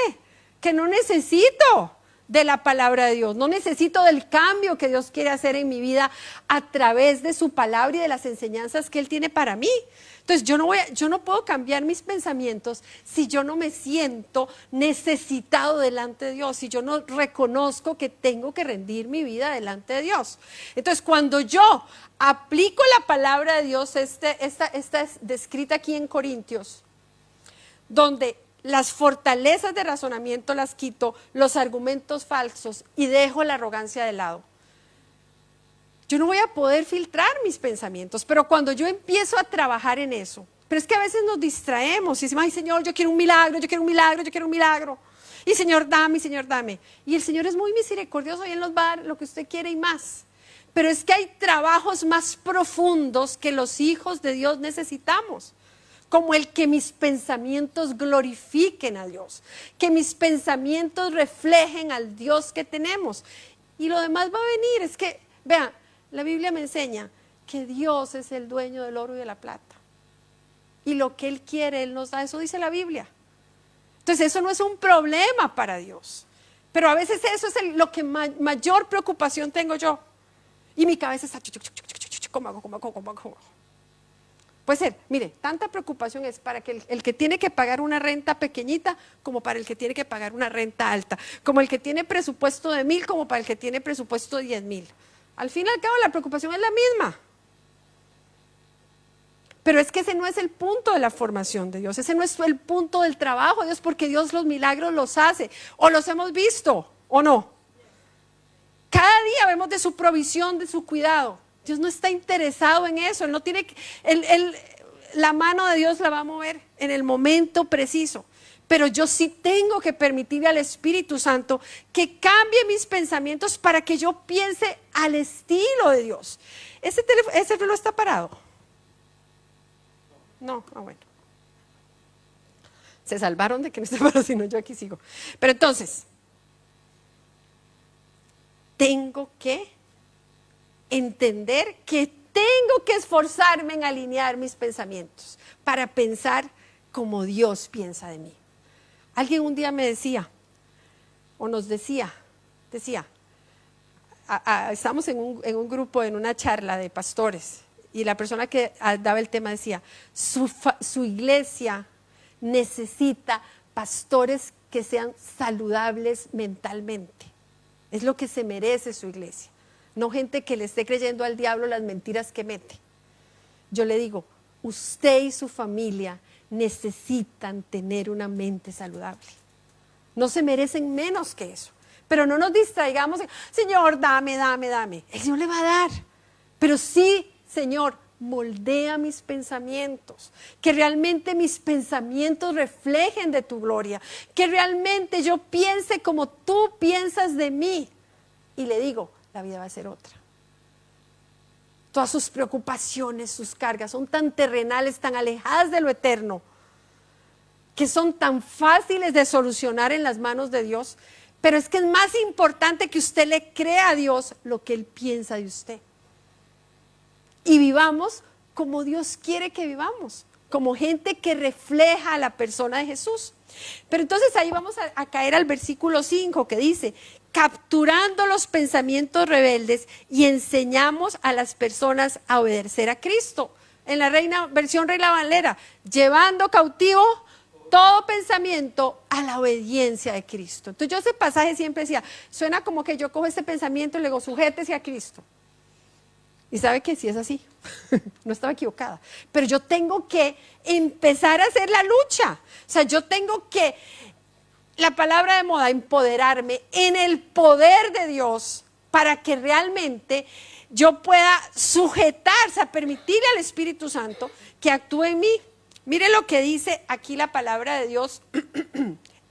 que no necesito de la palabra de Dios, no necesito del cambio que Dios quiere hacer en mi vida a través de su palabra y de las enseñanzas que Él tiene para mí. Entonces yo no puedo cambiar mis pensamientos si yo no me siento necesitado delante de Dios, si yo no reconozco que tengo que rendir mi vida delante de Dios. Entonces cuando yo aplico la palabra de Dios, esta es descrita aquí en Corintios, donde las fortalezas de razonamiento las quito, los argumentos falsos y dejo la arrogancia de lado. Yo no voy a poder filtrar mis pensamientos, pero cuando yo empiezo a trabajar en eso, pero es que a veces nos distraemos y decimos, ay Señor, yo quiero un milagro, yo quiero un milagro, yo quiero un milagro. Y Señor, dame, Señor, dame. Y el Señor es muy misericordioso y Él nos va a dar lo que usted quiere y más. Pero es que hay trabajos más profundos que los hijos de Dios necesitamos. Como el que mis pensamientos glorifiquen a Dios, que mis pensamientos reflejen al Dios que tenemos. Y lo demás va a venir. Es que, vean, la Biblia me enseña que Dios es el dueño del oro y de la plata. Y lo que Él quiere, Él nos da. Eso dice la Biblia. Entonces eso no es un problema para Dios. Pero a veces eso es lo que mayor preocupación tengo yo. Y mi cabeza está, ¿cómo hago? Puede ser, mire, tanta preocupación es para que el que tiene que pagar una renta pequeñita como para el que tiene que pagar una renta alta, como el que tiene presupuesto de 1,000 como para el que tiene presupuesto de 10,000. Al fin y al cabo la preocupación es la misma. Pero es que ese no es el punto de la formación de Dios, ese no es el punto del trabajo de Dios, porque Dios los milagros los hace, o los hemos visto, o no. Cada día vemos de su provisión, de su cuidado. Dios no está interesado en eso, Él no tiene la mano de Dios la va a mover en el momento preciso. Pero yo sí tengo que permitirle al Espíritu Santo que cambie mis pensamientos para que yo piense al estilo de Dios. Ese reloj está parado. No, bueno. Se salvaron de que no esté parado, si no yo aquí sigo. Pero entonces, tengo que entender que tengo que esforzarme en alinear mis pensamientos para pensar como Dios piensa de mí. Alguien un día me decía, o nos decía, estamos en un grupo, en una charla de pastores, y la persona que daba el tema decía, su iglesia necesita pastores que sean saludables mentalmente. Es lo que se merece su iglesia. No gente que le esté creyendo al diablo las mentiras que mete. Yo le digo, usted y su familia necesitan tener una mente saludable. No se merecen menos que eso. Pero no nos distraigamos, Señor, dame. El Señor le va a dar. Pero sí, Señor, moldea mis pensamientos. Que realmente mis pensamientos reflejen de tu gloria. Que realmente yo piense como tú piensas de mí. Y le digo, la vida va a ser otra. Todas sus preocupaciones, sus cargas son tan terrenales, tan alejadas de lo eterno, que son tan fáciles de solucionar en las manos de Dios. Pero es que es más importante que usted le crea a Dios lo que Él piensa de usted. Y vivamos como Dios quiere que vivamos, como gente que refleja a la persona de Jesús. Pero entonces ahí vamos a caer al versículo 5 que dice, capturando los pensamientos rebeldes y enseñamos a las personas a obedecer a Cristo. En la versión Reina Valera, llevando cautivo todo pensamiento a la obediencia de Cristo. Entonces yo ese pasaje siempre decía, suena como que yo cojo este pensamiento y le digo, sujétese a Cristo. Y sabe que sí es así, no estaba equivocada. Pero yo tengo que empezar a hacer la lucha. O sea, yo tengo que, la palabra de moda, empoderarme en el poder de Dios para que realmente yo pueda sujetarse, a permitirle al Espíritu Santo que actúe en mí. Mire lo que dice aquí la palabra de Dios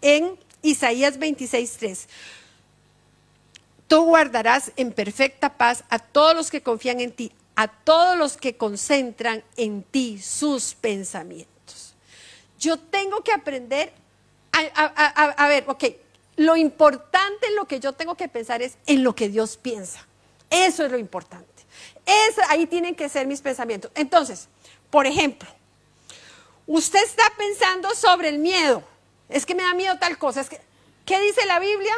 en Isaías 26:3. Tú guardarás en perfecta paz a todos los que confían en ti, a todos los que concentran en ti sus pensamientos. Yo tengo que aprender a ver, ok, lo importante en lo que yo tengo que pensar es en lo que Dios piensa. Eso es lo importante. Ahí tienen que ser mis pensamientos. Entonces, por ejemplo, usted está pensando sobre el miedo. Es que me da miedo tal cosa. ¿Qué dice la Biblia?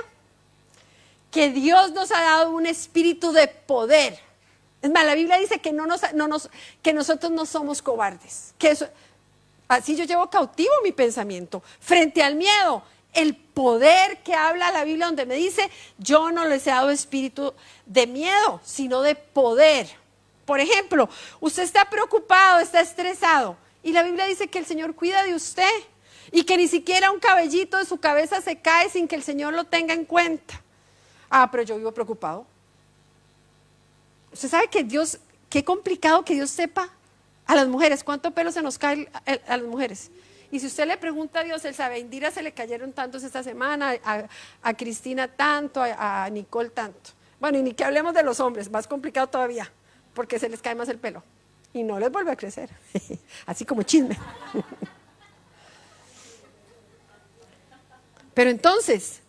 Que Dios nos ha dado un espíritu de poder. Es más, la Biblia dice que, que nosotros no somos cobardes. Así yo llevo cautivo mi pensamiento frente al miedo. El poder que habla la Biblia, donde me dice, yo no les he dado espíritu de miedo, sino de poder. Por ejemplo, usted está preocupado, está estresado, y la Biblia dice que el Señor cuida de usted, y que ni siquiera un cabellito de su cabeza se cae sin que el Señor lo tenga en cuenta. Ah, pero yo vivo preocupado. Usted sabe que Dios, qué complicado que Dios sepa a las mujeres cuánto pelo se nos cae a las mujeres. Y si usted le pregunta a Dios, él sabe, a Indira se le cayeron tantos esta semana, a Cristina tanto, a Nicole tanto. Bueno, y ni que hablemos de los hombres, más complicado todavía, porque se les cae más el pelo. Y no les vuelve a crecer, así como chisme. Pero entonces,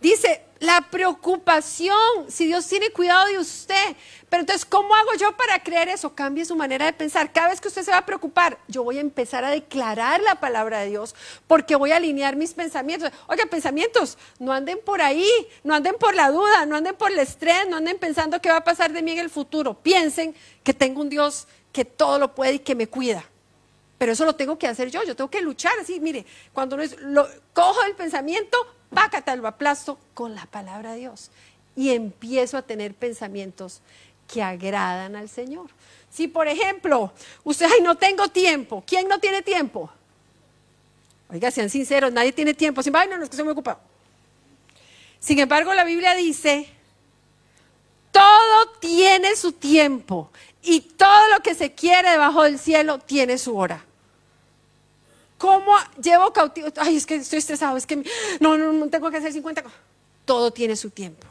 dice, la preocupación, si Dios tiene cuidado de usted. Pero entonces, ¿cómo hago yo para creer eso? Cambie su manera de pensar. Cada vez que usted se va a preocupar, yo voy a empezar a declarar la palabra de Dios, porque voy a alinear mis pensamientos. Oiga, pensamientos, no anden por ahí, no anden por la duda, no anden por el estrés, no anden pensando qué va a pasar de mí en el futuro. Piensen que tengo un Dios que todo lo puede y que me cuida. Pero eso lo tengo que hacer yo tengo que luchar así, mire, cuando lo cojo el pensamiento, pácata, lo aplasto con la palabra de Dios y empiezo a tener pensamientos que agradan al Señor. Si por ejemplo, usted, ay, no tengo tiempo, ¿quién no tiene tiempo? Oiga, sean sinceros, nadie tiene tiempo, ay, no, es que estoy muy ocupado. Sin embargo, la Biblia dice, todo tiene su tiempo y todo lo que se quiere debajo del cielo tiene su hora. ¿Cómo llevo cautivo? Ay, es que estoy estresado, es que no tengo que hacer 50 cosas. Todo tiene su tiempo.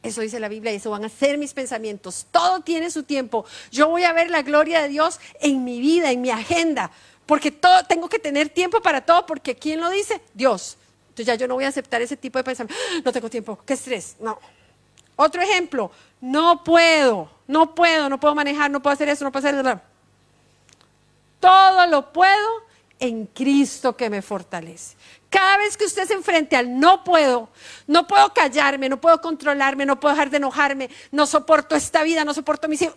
Eso dice la Biblia y eso van a ser mis pensamientos. Todo tiene su tiempo. Yo voy a ver la gloria de Dios en mi vida, en mi agenda, porque tengo que tener tiempo para todo, porque ¿quién lo dice? Dios. Entonces ya yo no voy a aceptar ese tipo de pensamiento. No tengo tiempo, qué estrés, no. Otro ejemplo, no puedo manejar, no puedo hacer eso, no puedo hacer eso. Todo lo puedo en Cristo que me fortalece. Cada vez que usted se enfrente al no puedo callarme, no puedo controlarme, no puedo dejar de enojarme, no soporto esta vida, no soporto mis hijos.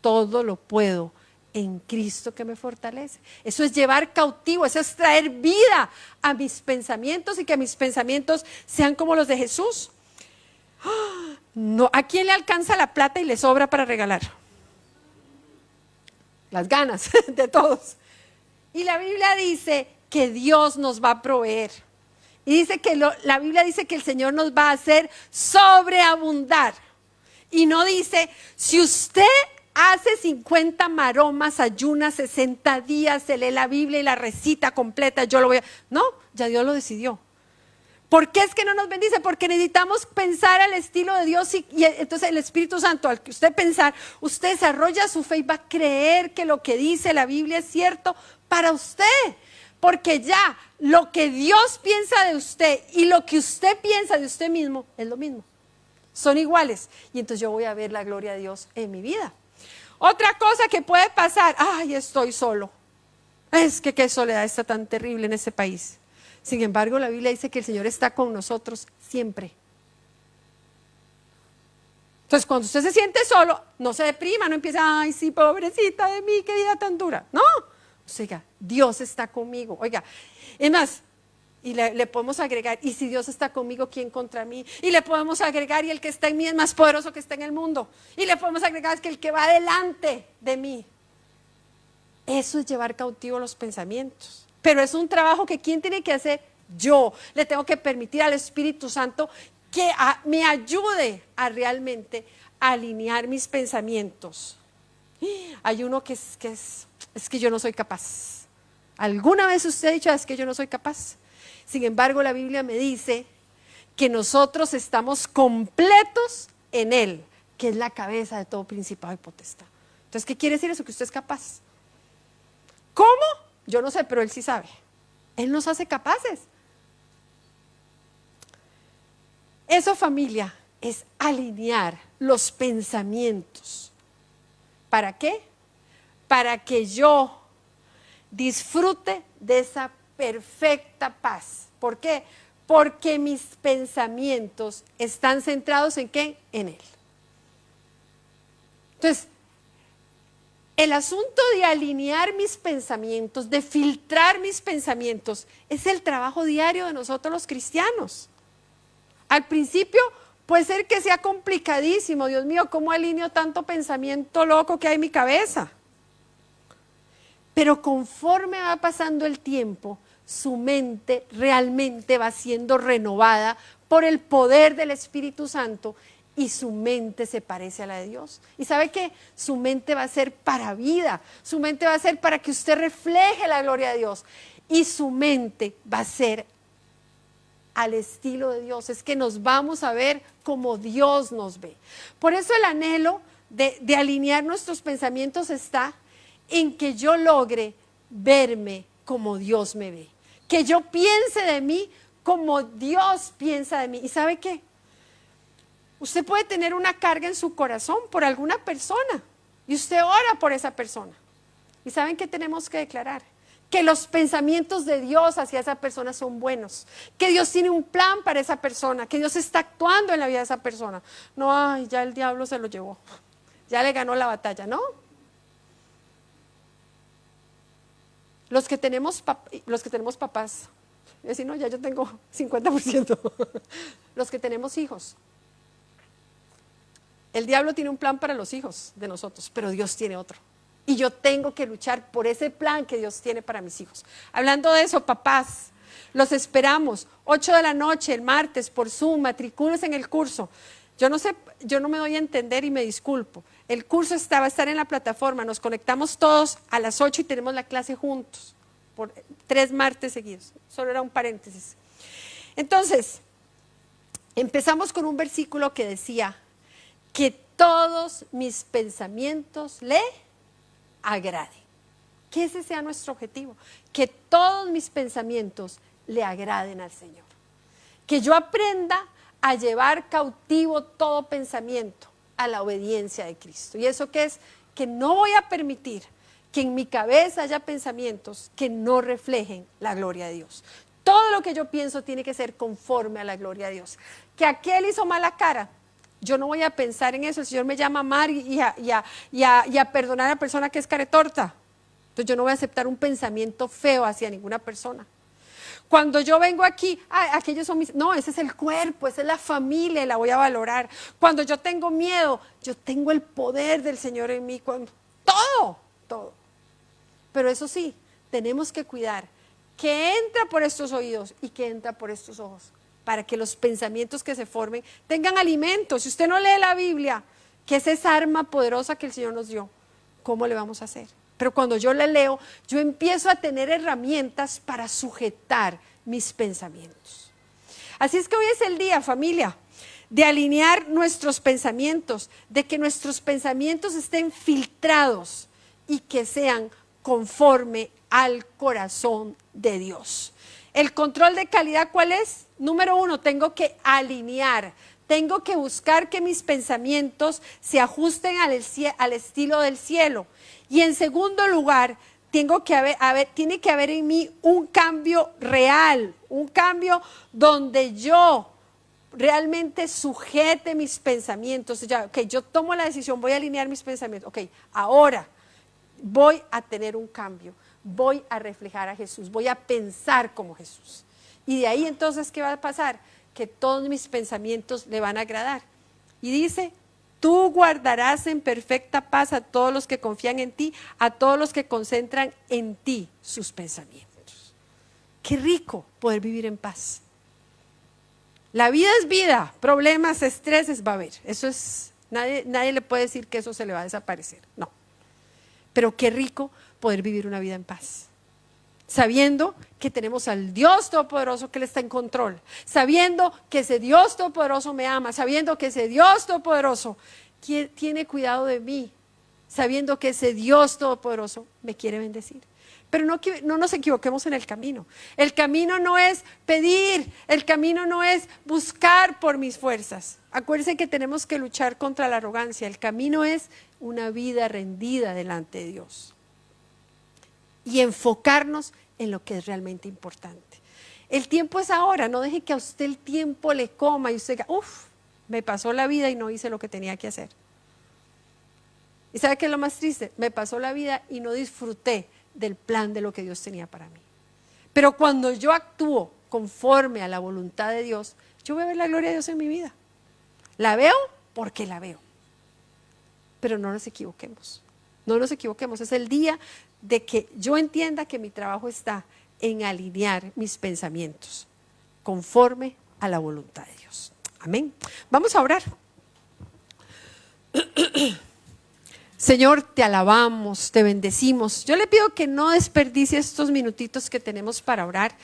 Todo lo puedo en Cristo que me fortalece. Eso es llevar cautivo, eso es traer vida a mis pensamientos y que mis pensamientos sean como los de Jesús. No, ¿a quién le alcanza la plata y le sobra para regalar? Las ganas de todos. Y la Biblia dice que Dios nos va a proveer. Y dice que la Biblia dice que el Señor nos va a hacer sobreabundar. Y no dice, si usted hace 50 maromas, ayuna 60 días, se lee la Biblia y la recita completa, yo lo voy a... No, ya Dios lo decidió. ¿Por qué es que no nos bendice? Porque necesitamos pensar al estilo de Dios y entonces el Espíritu Santo, al que usted pensar, usted desarrolla su fe y va a creer que lo que dice la Biblia es cierto para usted. Porque ya lo que Dios piensa de usted y lo que usted piensa de usted mismo es lo mismo. Son iguales. Y entonces yo voy a ver la gloria de Dios en mi vida. Otra cosa que puede pasar, ay, estoy solo. Es que qué soledad está tan terrible en este país. Sin embargo, la Biblia dice que el Señor está con nosotros siempre. Entonces, cuando usted se siente solo, no se deprima, no empieza, ay, sí, pobrecita de mí, qué vida tan dura. No, oiga, Dios está conmigo. Oiga, es más, y le podemos agregar, y si Dios está conmigo, ¿quién contra mí? Y le podemos agregar, y el que está en mí es más poderoso que está en el mundo. Y le podemos agregar, es que el que va delante de mí. Eso es llevar cautivo los pensamientos. Pero es un trabajo que ¿quién tiene que hacer? Yo. Le tengo que permitir al Espíritu Santo que me ayude a realmente alinear mis pensamientos. Hay uno que es que yo no soy capaz. ¿Alguna vez usted ha dicho, es que yo no soy capaz? Sin embargo, la Biblia me dice que nosotros estamos completos en Él, que es la cabeza de todo principado y potestad. Entonces, ¿qué quiere decir eso? Que usted es capaz. ¿Cómo? Yo no sé, pero Él sí sabe. Él nos hace capaces. Eso, familia, es alinear los pensamientos. ¿Para qué? Para que yo disfrute de esa perfecta paz. ¿Por qué? Porque mis pensamientos están centrados ¿en qué? En Él. Entonces, el asunto de alinear mis pensamientos, de filtrar mis pensamientos, es el trabajo diario de nosotros los cristianos. Al principio puede ser que sea complicadísimo. Dios mío, ¿cómo alineo tanto pensamiento loco que hay en mi cabeza? Pero conforme va pasando el tiempo, su mente realmente va siendo renovada por el poder del Espíritu Santo y su mente se parece a la de Dios. ¿Y sabe qué? Su mente va a ser para vida, su mente va a ser para que usted refleje la gloria de Dios y su mente va a ser al estilo de Dios. Es que nos vamos a ver como Dios nos ve. Por eso el anhelo de alinear nuestros pensamientos está en que yo logre verme como Dios me ve, que yo piense de mí como Dios piensa de mí. ¿Y sabe qué? Usted puede tener una carga en su corazón por alguna persona y usted ora por esa persona. ¿Y saben qué tenemos que declarar? Que los pensamientos de Dios hacia esa persona son buenos, que Dios tiene un plan para esa persona, que Dios está actuando en la vida de esa persona. No, ay, ya el diablo se lo llevó, ya le ganó la batalla, ¿no? Los que tenemos papás, es decir, no, ya yo tengo 50%. Los que tenemos hijos. El diablo tiene un plan para los hijos de nosotros, pero Dios tiene otro. Y yo tengo que luchar por ese plan que Dios tiene para mis hijos. Hablando de eso, papás, los esperamos, 8 de la noche, el martes, por Zoom, matricúlense en el curso. Yo no sé, yo no me doy a entender y me disculpo. El curso va a estar en la plataforma, nos conectamos todos a las 8 y tenemos la clase juntos, por 3 martes seguidos. Solo era un paréntesis. Entonces, empezamos con un versículo que decía, que todos mis pensamientos le agraden. Que ese sea nuestro objetivo, que todos mis pensamientos le agraden al Señor. Que yo aprenda a llevar cautivo todo pensamiento a la obediencia de Cristo. ¿Y eso qué es? Que no voy a permitir que en mi cabeza haya pensamientos que no reflejen la gloria de Dios. Todo lo que yo pienso tiene que ser conforme a la gloria de Dios. Que aquel hizo mala cara, yo no voy a pensar en eso. El Señor me llama a amar y a perdonar a la persona que es caretorta. Entonces yo no voy a aceptar un pensamiento feo hacia ninguna persona. Cuando yo vengo aquí, aquellos son mis... No, ese es el cuerpo, esa es la familia y la voy a valorar. Cuando yo tengo miedo, yo tengo el poder del Señor en mí. Todo. Pero eso sí, tenemos que cuidar que entra por estos oídos y que entra por estos ojos, para que los pensamientos que se formen tengan alimento. Si usted no lee la Biblia, que es esa arma poderosa que el Señor nos dio, ¿cómo le vamos a hacer? Pero cuando yo la leo, yo empiezo a tener herramientas para sujetar mis pensamientos. Así es que hoy es el día, familia, de alinear nuestros pensamientos, de que nuestros pensamientos estén filtrados y que sean conforme al corazón de Dios. El control de calidad, ¿cuál es? Número 1, tengo que alinear, tengo que buscar que mis pensamientos se ajusten al estilo del cielo. Y en segundo lugar, tiene que haber en mí un cambio real, un cambio donde yo realmente sujete mis pensamientos. Yo tomo la decisión, voy a alinear mis pensamientos. Ahora voy a tener un cambio, voy a reflejar a Jesús, voy a pensar como Jesús. Y de ahí entonces, ¿qué va a pasar? Que todos mis pensamientos le van a agradar. Y dice, tú guardarás en perfecta paz a todos los que confían en ti, a todos los que concentran en ti sus pensamientos. Qué rico poder vivir en paz. La vida es vida, problemas, estreses va a haber. Eso es, nadie le puede decir que eso se le va a desaparecer, no. Pero qué rico poder vivir una vida en paz, sabiendo que tenemos al Dios Todopoderoso que Él está en control, sabiendo que ese Dios Todopoderoso me ama, sabiendo que ese Dios Todopoderoso tiene cuidado de mí, sabiendo que ese Dios Todopoderoso me quiere bendecir. Pero no nos equivoquemos en el camino. El camino no es pedir, el camino no es buscar por mis fuerzas. Acuérdense que tenemos que luchar contra la arrogancia. El camino es una vida rendida delante de Dios y enfocarnos en lo que es realmente importante. El tiempo es ahora, no deje que a usted el tiempo le coma y usted diga, me pasó la vida y no hice lo que tenía que hacer. ¿Y sabe qué es lo más triste? Me pasó la vida y no disfruté del plan de lo que Dios tenía para mí. Pero cuando yo actúo conforme a la voluntad de Dios, yo voy a ver la gloria de Dios en mi vida. La veo porque la veo. Pero no nos equivoquemos. No nos equivoquemos. Es el día de que yo entienda que mi trabajo está en alinear mis pensamientos conforme a la voluntad de Dios. Amén. Vamos a orar. Señor, te alabamos, te bendecimos. Yo le pido que no desperdicie estos minutitos que tenemos para orar.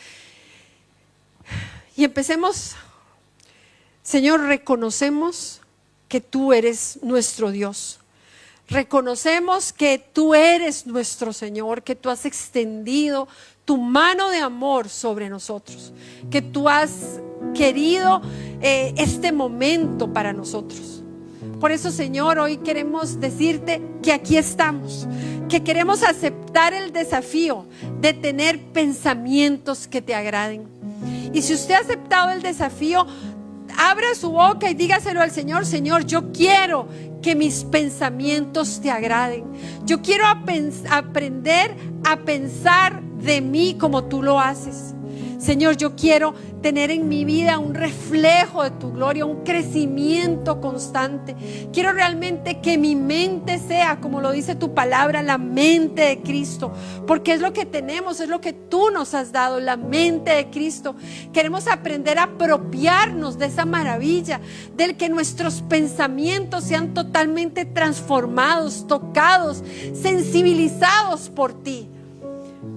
Y empecemos. Señor, reconocemos que tú eres nuestro Dios. Reconocemos que tú eres nuestro Señor, que tú has extendido tu mano de amor sobre nosotros, que tú has querido este momento para nosotros. Por eso, Señor, hoy queremos decirte que aquí estamos, que queremos aceptar el desafío de tener pensamientos que te agraden. Y si usted ha aceptado el desafío, abra su boca y dígaselo al Señor. Señor, yo quiero que mis pensamientos te agraden. Yo quiero aprender a pensar de mí como tú lo haces. Señor, yo quiero tener en mi vida un reflejo de tu gloria, un crecimiento constante. Quiero realmente que mi mente sea, como lo dice tu palabra, la mente de Cristo, porque es lo que tenemos, es lo que tú nos has dado, la mente de Cristo. Queremos aprender a apropiarnos de esa maravilla, del que nuestros pensamientos sean totalmente transformados, tocados, sensibilizados por ti.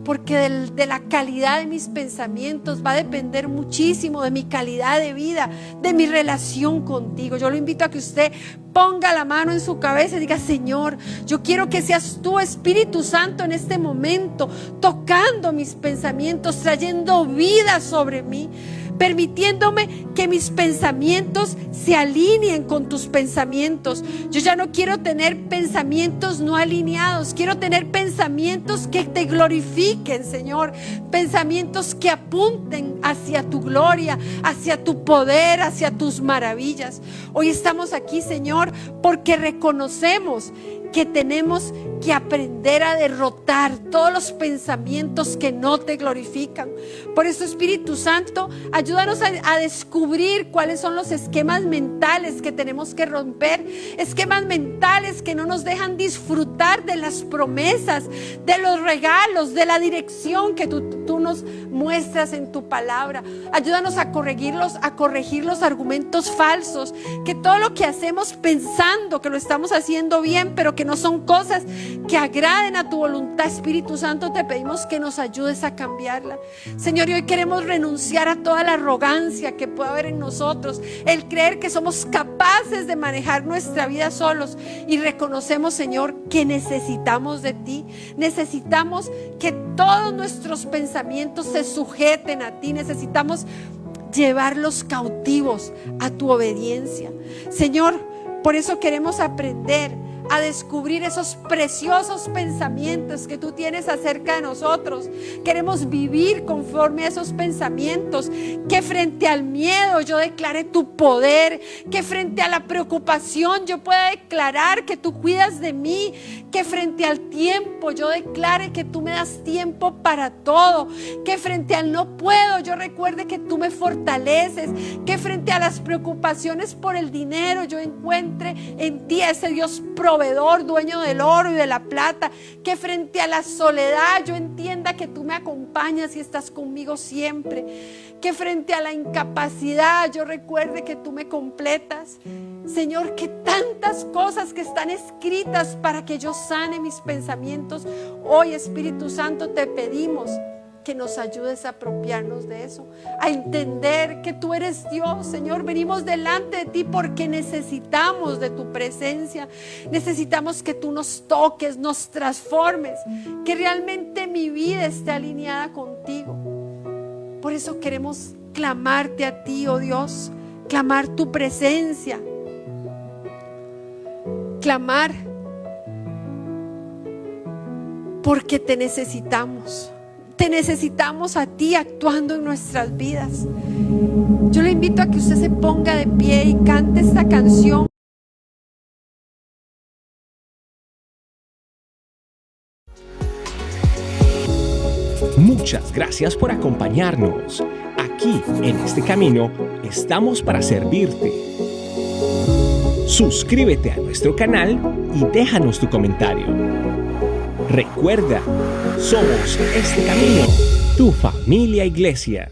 Porque de la calidad de mis pensamientos va a depender muchísimo de mi calidad de vida, de mi relación contigo. Yo lo invito a que usted ponga la mano en su cabeza y diga: Señor, yo quiero que seas tú, Espíritu Santo, en este momento, tocando mis pensamientos, trayendo vida sobre mí, permitiéndome que mis pensamientos se alineen con tus pensamientos. Yo ya no quiero tener pensamientos no alineados, quiero tener pensamientos que te glorifiquen, Señor, pensamientos que apunten hacia tu gloria, hacia tu poder, hacia tus maravillas. Hoy estamos aquí, Señor, porque reconocemos que tenemos que aprender a derrotar todos los pensamientos que no te glorifican. Por eso, Espíritu Santo, ayúdanos a descubrir cuáles son los esquemas mentales que tenemos que romper, esquemas mentales que no nos dejan disfrutar de las promesas, de los regalos, de la dirección que tú nos muestras en tu palabra. Ayúdanos a corregir los argumentos falsos, que todo lo que hacemos pensando que lo estamos haciendo bien, pero que no son cosas que agraden a tu voluntad. Espíritu Santo, te pedimos que nos ayudes a cambiarla, Señor. Y hoy queremos renunciar a toda la arrogancia que puede haber en nosotros, el creer que somos capaces de manejar nuestra vida solos, y reconocemos, Señor, que necesitamos de ti. Necesitamos que todos nuestros pensamientos se sujeten a ti. Necesitamos llevarlos cautivos a tu obediencia, Señor. Por eso queremos aprender a descubrir esos preciosos pensamientos que tú tienes acerca de nosotros. Queremos vivir conforme a esos pensamientos. Que frente al miedo yo declare tu poder, que frente a la preocupación yo pueda declarar que tú cuidas de mí, que frente al tiempo yo declare que tú me das tiempo para todo, que frente al no puedo yo recuerde que tú me fortaleces, que frente a las preocupaciones por el dinero yo encuentre en ti a ese Dios proveedor, dueño del oro y de la plata, que frente a la soledad yo entienda que tú me acompañas y estás conmigo siempre, que frente a la incapacidad yo recuerde que tú me completas. Señor, que tantas cosas que están escritas para que yo sane mis pensamientos. Hoy, Espíritu Santo, te pedimos que nos ayudes a apropiarnos de eso, a entender que tú eres Dios. Señor, venimos delante de ti porque necesitamos de tu presencia. Necesitamos que tú nos toques, nos transformes, que realmente mi vida esté alineada contigo. Por eso queremos clamarte a ti, oh Dios, clamar tu presencia, clamar porque te necesitamos. Te necesitamos a ti actuando en nuestras vidas. Yo le invito a que usted se ponga de pie y cante esta canción. Muchas gracias por acompañarnos. Aquí, en este camino, estamos para servirte. Suscríbete a nuestro canal y déjanos tu comentario. Recuerda, somos Este Camino, tu familia iglesia.